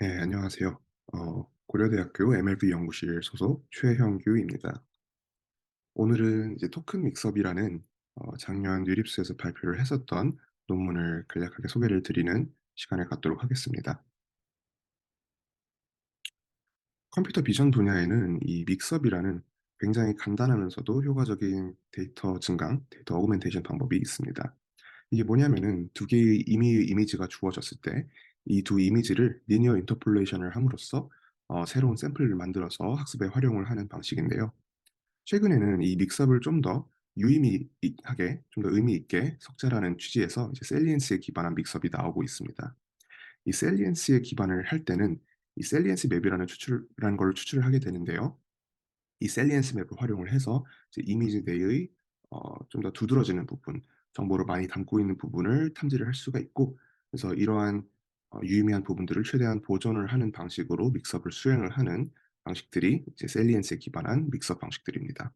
네, 안녕하세요. 고려대학교 MLB 연구실 소속 최형규입니다. 오늘은 이제 토큰 믹서이라는 작년 뉴립스에서 발표를 했었던 논문을 간략하게 소개를 드리는 시간을 갖도록 하겠습니다. 컴퓨터 비전 분야에는 이 믹서이라는 굉장히 간단하면서도 효과적인 데이터 증강, 데이터 어그멘테이션 방법이 있습니다. 이게 뭐냐면은 두 개의 임의의 이미지가 주어졌을 때 이 두 이미지를 리니어 인터폴레이션을 함으로써 새로운 샘플을 만들어서 학습에 활용을 하는 방식인데요. 최근에는 이 믹서를 좀 더 유의미하게, 좀 더 의미 있게 석자라는 취지에서 이제 셀리엔스에 기반한 믹서이 나오고 있습니다. 이 셀리엔스에 기반을 할 때는 이 셀리엔스 맵이라는 추출이라는 걸 추출을 하게 되는데요. 이 셀리엔스 맵을 활용을 해서 이제 이미지 내의 좀 더 두드러지는 부분, 정보를 많이 담고 있는 부분을 탐지를 할 수가 있고, 그래서 이러한 유의미한 부분들을 최대한 보존을 하는 방식으로 믹서를 수행을 하는 방식들이 이제 셀리엔스에 기반한 믹서 방식들입니다.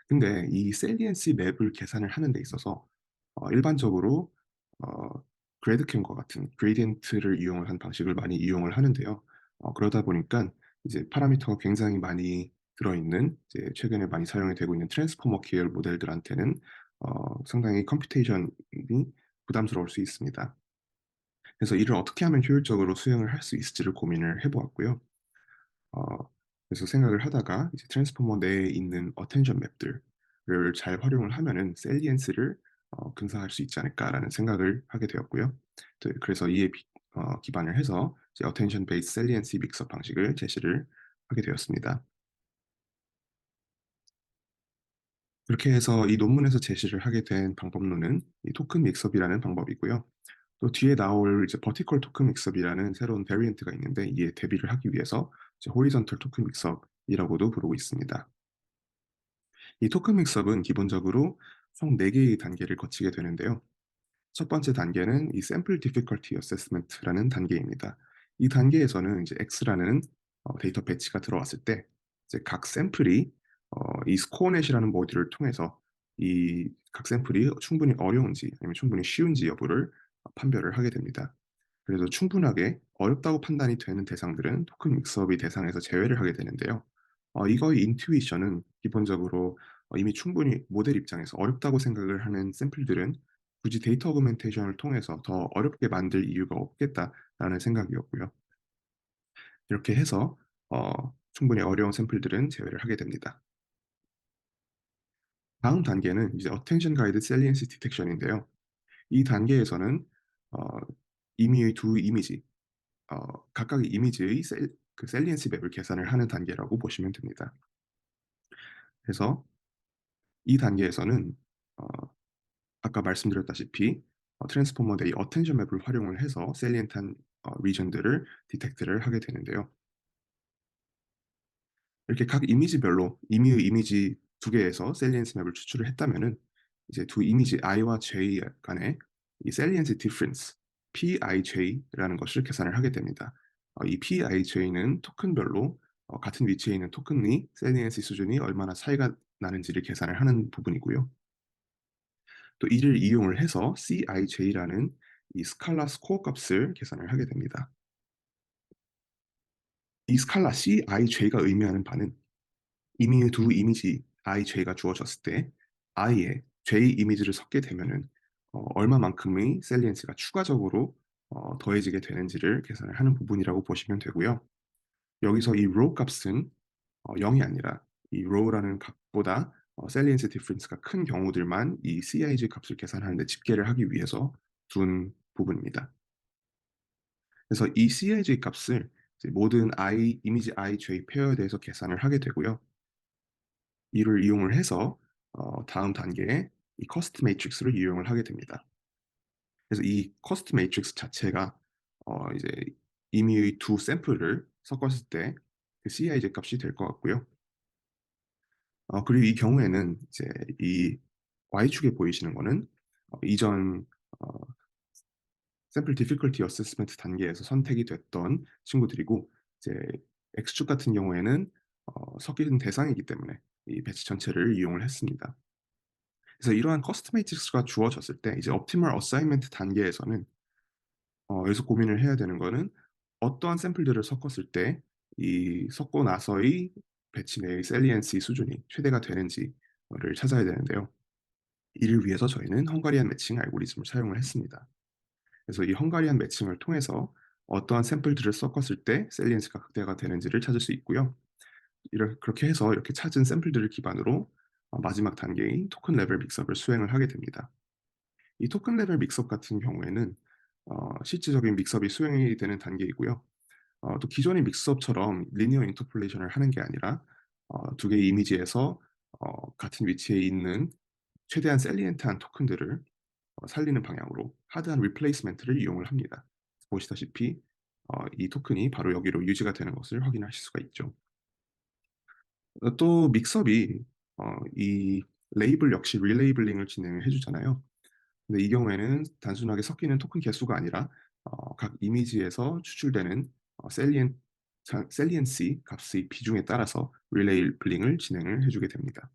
근데 이 셀리엔스 맵을 계산을 하는 데 있어서 일반적으로 어 그래드캠과 같은 그레디언트를 이용을 한 방식을 많이 이용을 하는데요. 그러다 보니깐 이제 파라미터가 굉장히 많이 들어있는, 이제 최근에 많이 사용이 되고 있는 트랜스포머 계열 모델들한테는 상당히 컴퓨테이션이 부담스러울 수 있습니다. 그래서 이를 어떻게 하면 효율적으로 수행을 할 수 있을지를 고민을 해 보았고요. 어 그래서 생각을 하다가 이제 트랜스포머 내에 있는 어텐션 맵들을 잘 활용을 하면은 '셀리엔스를 근사할 수 있지 않을까.'라는 생각을 하게 되었고요. 그래서 이에 기반을 해서 이제 어텐션 베이스 셀리엔시 믹서 방식을 제시를 하게 되었습니다. 그렇게 해서 이 논문에서 제시를 하게 된 방법론은 이 토큰 믹서이라는 방법이고요. 또 뒤에 나올 이제 버티컬 토큰 믹서이라는 새로운 베리언트가 있는데, 이에 대비를 하기 위해서 이제 호리존털 토큰 믹서이라고도 부르고 있습니다. 이 토큰 믹서은 기본적으로 총 4 개의 단계를 거치게 되는데요. 첫 번째 단계는 이 샘플 디피컬티 어세스먼트라는 단계입니다. 이 단계에서는 이제 X라는 데이터 배치가 들어왔을 때 이제 각 샘플이 이 스코어넷이라는 모듈을 통해서 이 각 샘플이 충분히 어려운지 아니면 충분히 쉬운지 여부를 판별을 하게 됩니다. 그래서 충분하게 어렵다고 판단이 되는 대상들은 토큰 믹스업의 대상에서 제외를 하게 되는데요. 이거의 인투이션은 기본적으로 이미 충분히 모델 입장에서 어렵다고 생각을 하는 샘플들은 굳이 데이터 어그멘테이션을 통해서 더 어렵게 만들 이유가 없겠다라는 생각이었고요. 이렇게 해서 충분히 어려운 샘플들은 제외를 하게 됩니다. 다음 단계는 이제 Attention Guided Saliency Detection인데요. 이 단계에서는 어 임의의 두 이미지, 각각의 이미지의 셀리엔시 맵을 계산을 하는 단계라고 보시면 됩니다. 그래서 이 단계에서는 어 아까 말씀드렸다시피 트랜스포머 내의 어텐션 맵을 활용을 해서 셀리엔트한 리전들을 디텍트를 하게 되는데요. 이렇게 각 이미지별로 임의의 이미지 두 개에서 셀리엔스 맵을 추출을 했다면은 이제 두 이미지 i와 j 간의 이 셀리엔스 디퍼런스 PIJ라는 것을 계산을 하게 됩니다. 이 PIJ는 토큰별로 같은 위치에 있는 토큰의 셀리엔스 수준이 얼마나 차이가 나는지를 계산을 하는 부분이고요. 또 이를 이용을 해서 CIJ라는 이 스칼라 스코어 값을 계산을 하게 됩니다. 이 스칼라 CIJ가 의미하는 바는 이미 두 이미지 IJ가 주어졌을 때 I에 J 이미지를 섞게 되면은 얼마만큼의 셀리엔스가 추가적으로 더해지게 되는지를 계산을 하는 부분이라고 보시면 되고요. 여기서 이 row 값은 0이 아니라 이 row라는 값보다 셀리엔스 디퍼런스가 큰 경우들만 이 CIJ 값을 계산하는 데 집계를 하기 위해서 둔 부분입니다. 그래서 이 CIJ 값을 이제 모든 이미지 IJ 페어에 대해서 계산을 하게 되고요. 이를 이용을 해서 다음 단계에 이 커스트 매트릭스를 이용을 하게 됩니다. 그래서 이 커스트 매트릭스 자체가 이제 임의의 두 샘플을 섞었을 때 그 CIJ 값이 될 것 같고요. 그리고 이 경우에는 이제 이 Y축에 보이시는 거는 이전 어 샘플 디피컬티 어세스먼트 단계에서 선택이 됐던 친구들이고, 이제 X축 같은 경우에는 섞이는 대상이기 때문에 이 배치 전체를 이용을 했습니다. 그래서 이러한 커스트 매트릭스가 주어졌을 때 이제 옵티멀 어사인먼트 단계에서는 여기서 고민을 해야 되는 거는 어떠한 샘플들을 섞었을 때 이 섞고 나서의 배치 내의 셀리엔시 수준이 최대가 되는지를 찾아야 되는데요. 이를 위해서 저희는 헝가리안 매칭 알고리즘을 사용을 했습니다. 그래서 이 헝가리안 매칭을 통해서 어떠한 샘플들을 섞었을 때 셀리엔스가 극대화가 되는지를 찾을 수 있고요. 그렇게 해서 이렇게 찾은 샘플들을 기반으로 마지막 단계인 토큰 레벨 믹서를 수행을 하게 됩니다. 이 토큰 레벨 믹서 같은 경우에는 실질적인 믹서이 수행이 되는 단계이고요. 또 기존의 믹서처럼 리니어 인터폴레이션을 하는 게 아니라 두 개의 이미지에서 같은 위치에 있는 최대한 셀리엔트한 토큰들을 살리는 방향으로 하드한 리플레이스먼트를 이용을 합니다. 보시다시피 이 토큰이 바로 여기로 유지가 되는 것을 확인하실 수가 있죠. 또 믹서비 이 레이블 역시 릴레이블링을 진행을 해 주잖아요. 근데 이 경우에는 단순하게 섞이는 토큰 개수가 아니라 각 이미지에서 추출되는 셀리엔 셀리엔시 값의 비중에 따라서 릴레이블링을 진행을 해 주게 됩니다.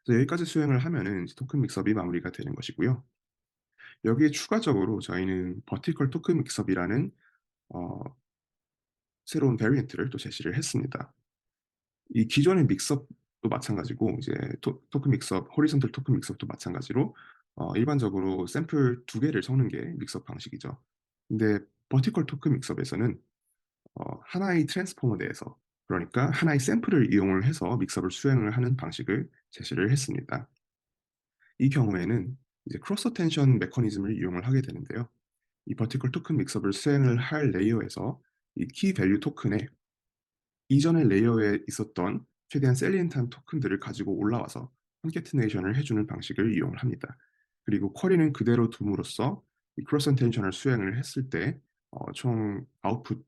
그래서 여기까지 수행을 하면은 이제 토큰 믹서비 마무리가 되는 것이고요. 여기에 추가적으로 저희는 버티컬 토큰 믹서비라는 어 새로운 베리언트를 또 제시를 했습니다. 이 기존의 믹서도 마찬가지고 이제 토큰 믹서, 호리존털 토큰 믹서도 마찬가지로 일반적으로 샘플 두 개를 섞는 게 믹서 방식이죠. 근데 버티컬 토큰 믹서에서는 하나의 트랜스포머 내에서, 그러니까 하나의 샘플을 이용을 해서 믹서를 수행을 하는 방식을 제시를 했습니다. 이 경우에는 이제 크로스 어텐션 메커니즘을 이용을 하게 되는데요. 이 버티컬 토큰 믹서를 수행을 할 레이어에서 이 키 밸류 토큰에 이전의 레이어에 있었던 최대한 셀리엔트한 토큰들을 가지고 올라와서 컨캐티네이션을 해 주는 방식을 이용을 합니다. 그리고 쿼리는 그대로 둠으로써 이 크로스 어텐션을 수행을 했을 때 총 아웃풋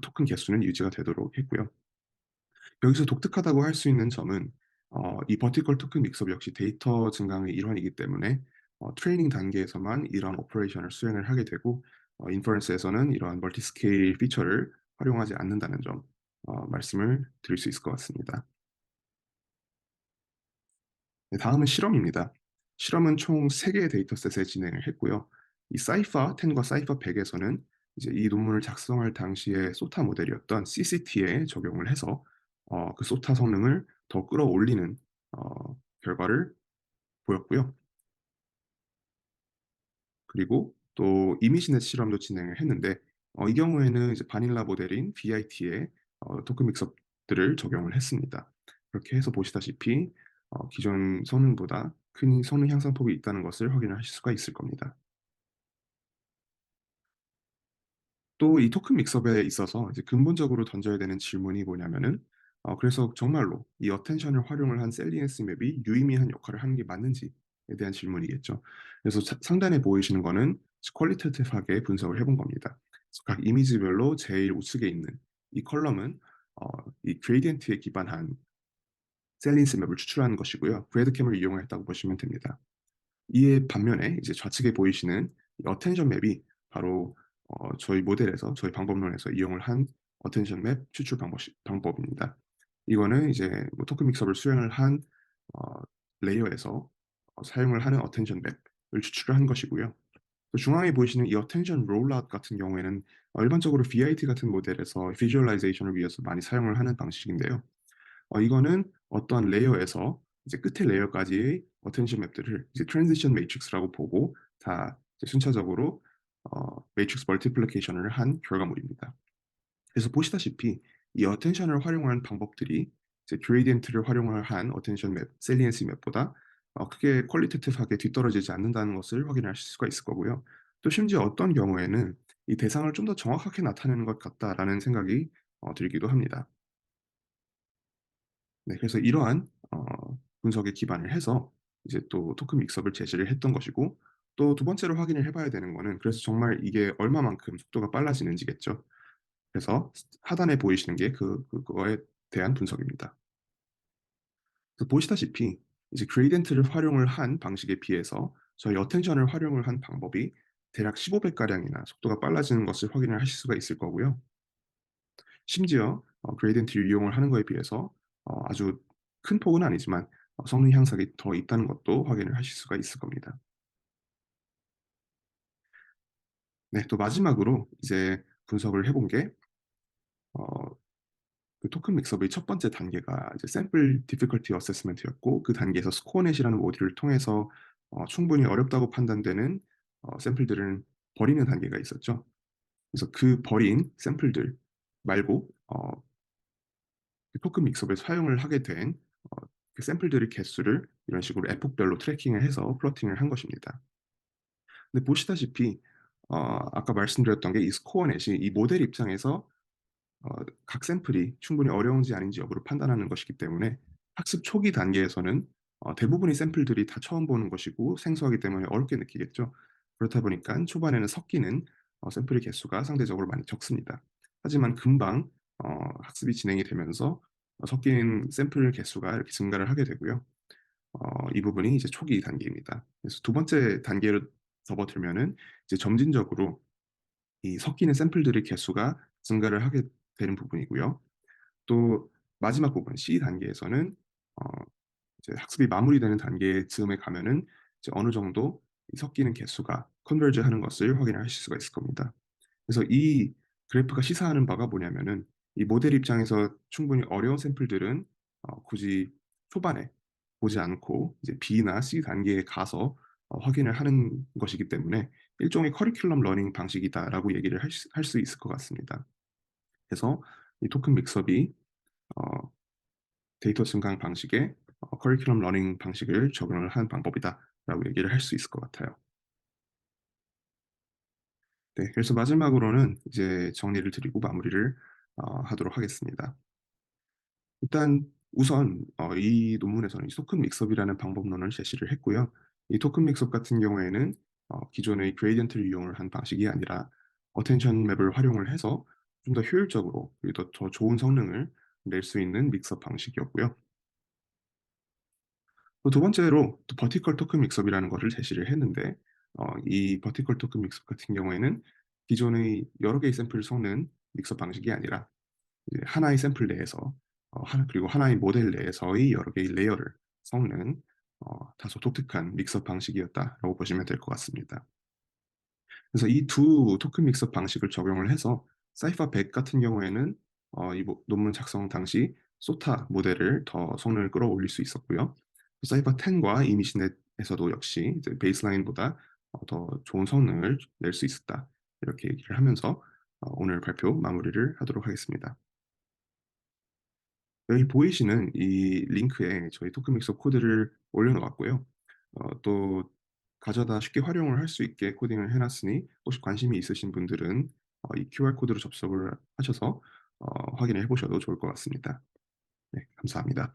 토큰 개수는 유지가 되도록 했고요. 여기서 독특하다고 할 수 있는 점은 이 버티컬 토큰 믹서 역시 데이터 증강의 일환이기 때문에 트레이닝 단계에서만 이러한 오퍼레이션을 수행을 하게 되고 인퍼런스에서는 이러한 멀티 스케일 피처를 활용하지 않는다는 점 말씀을 드릴 수 있을 것 같습니다. 네, 다음은 실험입니다. 실험은 총 3 개의 데이터셋에 진행을 했고요. 이 사이파 10과 사이파 100 에서는 이제 이 논문을 작성할 당시의 소타 모델이었던 CCT에 적용을 해서 그 소타 성능을 더 끌어올리는 결과를 보였고요. 그리고 또 이미지넷 실험도 진행을 했는데 이 경우에는 이제 바닐라 모델인 BIT에 토큰 믹서들을 적용을 했습니다. 그렇게 해서 보시다시피 기존 성능보다 큰 성능 향상폭이 있다는 것을 확인하실 수가 있을 겁니다. 또 이 토큰 믹서에 있어서 이제 근본적으로 던져야 되는 질문이 뭐냐면은 그래서 정말로 이 어텐션을 활용을 한 셀리엔스 맵이 유의미한 역할을 하는 게 맞는지에 대한 질문이겠죠. 그래서 상단에 보이시는 거는 퀄리테이티브하게 분석을 해본 겁니다. 그래서 각 이미지별로 제일 우측에 있는 이 컬럼은 어 이 그레디언트에 기반한 셀리엔스 맵을 추출하는 것이고요. 브레드캠을 이용했다고 보시면 됩니다. 이에 반면에 이제 좌측에 보이시는 이 어텐션 맵이 바로 저희 모델에서 저희 방법론에서 이용을 한 어텐션 맵 추출 방법입니다. 이거는 이제 뭐 토큰 믹서를 수행을 한 어 레이어에서 사용을 하는 어텐션 맵을 추출을 한 것이고요. 또 중앙에 보이시는 이 어텐션 롤아웃 같은 경우에는 일반적으로 VIT 같은 모델에서 비주얼라이제이션을 위해서 많이 사용을 하는 방식인데요. 이거는 어떠한 레이어에서 이제 끝에 레이어까지의 어텐션 맵들을 이제 트랜지션 매트릭스라고 보고 다 이제 순차적으로 매트릭스 멀티플리케이션을 한 결과물입니다. 그래서 보시다시피 이 어텐션을 활용한 방법들이 이제 그레디언트를 활용을 한 어텐션 맵, 셀리엔시 맵보다 크게 퀄리테이티브하게 뒤떨어지지 않는다는 것을 확인하실 수가 있을 거고요. 또 심지어 어떤 경우에는 '이 대상을 좀 더 정확하게 나타내는 것 같다.'라는 생각이 들기도 합니다. 네, 그래서 이러한 분석에 기반을 해서 이제 또 토큰 믹서를 제시를 했던 것이고, 또 두 번째로 확인을 해 봐야 되는 거는 그래서 정말 이게 얼마만큼 속도가 빨라지는지겠죠. 그래서 하단에 보이시는 게 그거에 대한 분석입니다. 그래서 보시다시피 이제 그레디언트를 활용을 한 방식에 비해서 저희 어텐션을 활용을 한 방법이 대략 15배 가량이나 속도가 빨라지는 것을 확인을 하실 수가 있을 거고요. 심지어 그레디언트를 이용을 하는 거에 비해서 아주 큰 폭은 아니지만 성능 향상이 더 있다는 것도 확인을 하실 수가 있을 겁니다. 네, 또 마지막으로 이제 분석을 해본 게 어 그 토큰 믹서의 첫 번째 단계가 이제 샘플 디피컬티 어세스먼트였고, 그 단계에서 스코어넷이라는 모듈을 통해서 충분히 어렵다고 판단되는 샘플들은 버리는 단계가 있었죠. 그래서 그 버린 샘플들 말고 그 토큰 믹서를 사용을 하게 된 그 샘플들의 개수를 이런 식으로 에폭별로 트래킹을 해서 플로팅을 한 것입니다. 근데 보시다시피 아까 말씀드렸던 게 이 스코어넷이 이 모델 입장에서 어 각 샘플이 충분히 어려운지 아닌지 여부를 판단하는 것이기 때문에, 학습 초기 단계에서는 대부분의 샘플들이 다 처음 보는 것이고 생소하기 때문에 어렵게 느끼겠죠. 그렇다 보니깐 초반에는 섞이는 샘플의 개수가 상대적으로 많이 적습니다. 하지만 금방 학습이 진행이 되면서 섞이는 샘플 개수가 이렇게 증가를 하게 되고요. 이 부분이 이제 초기 단계입니다. 그래서 두 번째 단계로 접어들면은 이제 점진적으로 이 섞이는 샘플들의 개수가 증가를 하게 되는 부분이고요. 또 마지막 부분 C 단계에서는 어 이제 학습이 마무리되는 단계쯤에 가면은 이제 어느 정도 이 섞이는 개수가 컨버지 하는 것을 확인을 하실 수가 있을 겁니다. 그래서 이 그래프가 시사하는 바가 뭐냐면은, 이 모델 입장에서 충분히 어려운 샘플들은 굳이 초반에 보지 않고 이제 B나 C 단계에 가서 확인을 하는 것이기 때문에 일종의 커리큘럼 러닝 방식이다라고 얘기를 할 수 있을 것 같습니다. 그래서 이 토큰 믹서비 어 데이터 증강 방식에 커리큘럼 러닝 방식을 적용을 한 방법이다라고 얘기를 할 수 있을 것 같아요. 네. 그래서 마지막으로는 이제 정리를 드리고 마무리를 하도록 하겠습니다. 일단 우선 이 논문에서는 이 토큰 믹서비라는 방법론을 제시를 했고요. 이 토큰 믹서 같은 경우에는 기존의 그레디언트를 이용을 한 방식이 아니라 어텐션 맵을 활용을 해서 좀 더 효율적으로 그리고 더 좋은 성능을 낼 수 있는 믹서 방식이었고요. 또 두 번째로 또 버티컬 토큰 믹서이라는 거를 제시를 했는데, 이 버티컬 토큰 믹서 같은 경우에는 기존의 여러 개의 샘플을 섞는 믹서 방식이 아니라 이제 하나의 샘플 내에서 하나 그리고 하나의 모델 내에서의 여러 개의 레이어를 섞는 다소 독특한 믹서 방식이었다라고 보시면 될 것 같습니다. 그래서 이 두 토큰 믹서 방식을 적용을 해서 사이파 100 같은 경우에는 이 논문 작성 당시 소타 모델을 더 성능을 끌어올릴 수 있었고요. 사이파 10과 이미시넷에서도 역시 이제 베이스라인보다 더 좋은 성능을 낼 수 있었다, 이렇게 얘기를 하면서 오늘 발표 마무리를 하도록 하겠습니다. 여기 보이시는 이 링크에 저희 토크믹서 코드를 올려 놓았고요. 또 가져다 쉽게 활용을 할 수 있게 코딩을 해 놨으니 혹시 관심이 있으신 분들은 이 QR 코드로 접속을 하셔서 확인을 해 보셔도 좋을 것 같습니다. 네, 감사합니다.